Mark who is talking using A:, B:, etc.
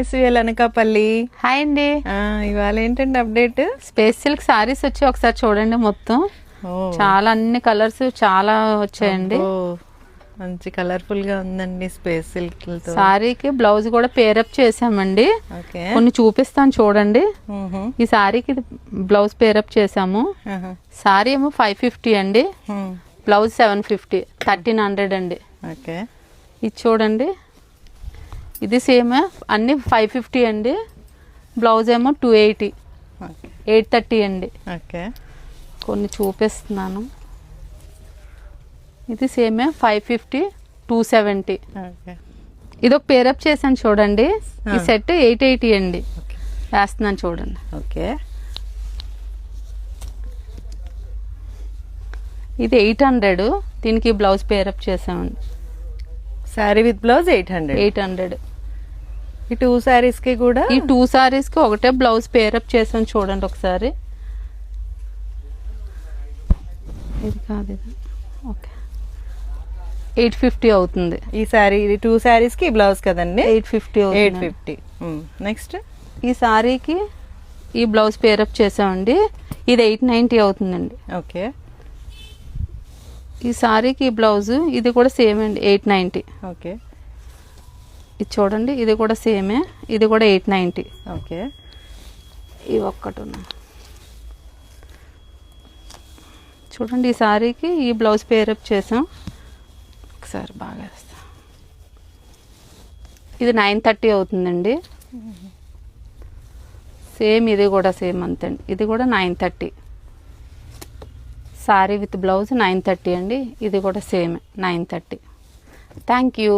A: SVL Anakapalli.
B: Hi అండి.
A: ఇవాళ ఏంటంటే అప్డేట్
B: స్పేస్ సిల్క్ సారీస్ వచ్చి ఒకసారి చూడండి. మొత్తం చాలా అన్ని కలర్స్ చాలా వచ్చాయండి.
A: మంచి కలర్ఫుల్ గా ఉందండి స్పేస్ సిల్క్.
B: సారీకి బ్లౌజ్ కూడా పేరప్ చేసామండి. కొన్ని చూపిస్తాను చూడండి. ఈ సారీకి బ్లౌజ్ పేరప్ చేసాము. సారీ ఏమో 550 అండి, బ్లౌజ్ 750, 1300 అండి. ఇది చూడండి, ఇది సేమ్ అన్ని 550 అండి, బ్లౌజ్ ఏమో 280, 830 అండి. కొన్ని చూపిస్తున్నాను. ఇది సేమే 550, 270. ఇది ఒక పేరప్ చేశాను చూడండి. ఈ సెట్ 880 అండి. వేస్తున్నాను చూడండి. ఇది 800, దీనికి బ్లౌజ్ పేరప్ చేసామండి.
A: Sorry with blouse 800. ఈ 2 సారీస్ కి కూడా,
B: ఈ 2 సారీస్ కి ఒకటే బ్లౌజ్ పేరప్ చేసాం చూడండి ఒకసారి. ఇది కాదు, ఇది ఓకే, 850 అవుతుంది.
A: ఈ సారీ 2 సారీస్ కి బ్లౌజ్ కదండి,
B: 850 అవుతుంది.
A: 850. నెక్స్ట్
B: ఈ సారీకి ఈ బ్లౌజ్ పేరప్ చేసామండి. ఇది 890 అవుతుందండి.
A: ఓకే.
B: ఈ సారీకి బ్లౌజ్ ఇది కూడా సేమ్ అండి, 890.
A: ఓకే.
B: ఇది చూడండి, ఇది కూడా సేమే, ఇది కూడా 890.
A: ఓకే.
B: ఇవి ఒక్కటి ఉన్నాయి చూడండి. ఈ సారీకి ఈ బ్లౌజ్ పేరప్ చేసాం. ఒకసారి బాగా వేస్తాం. ఇది 930 అవుతుందండి. సేమ్ ఇది కూడా సేమ్ అంతే, ఇది కూడా 930. సారీ విత్ బ్లౌజ్ 930 అండి. ఇది కూడా సేమ్ 930. Thank you.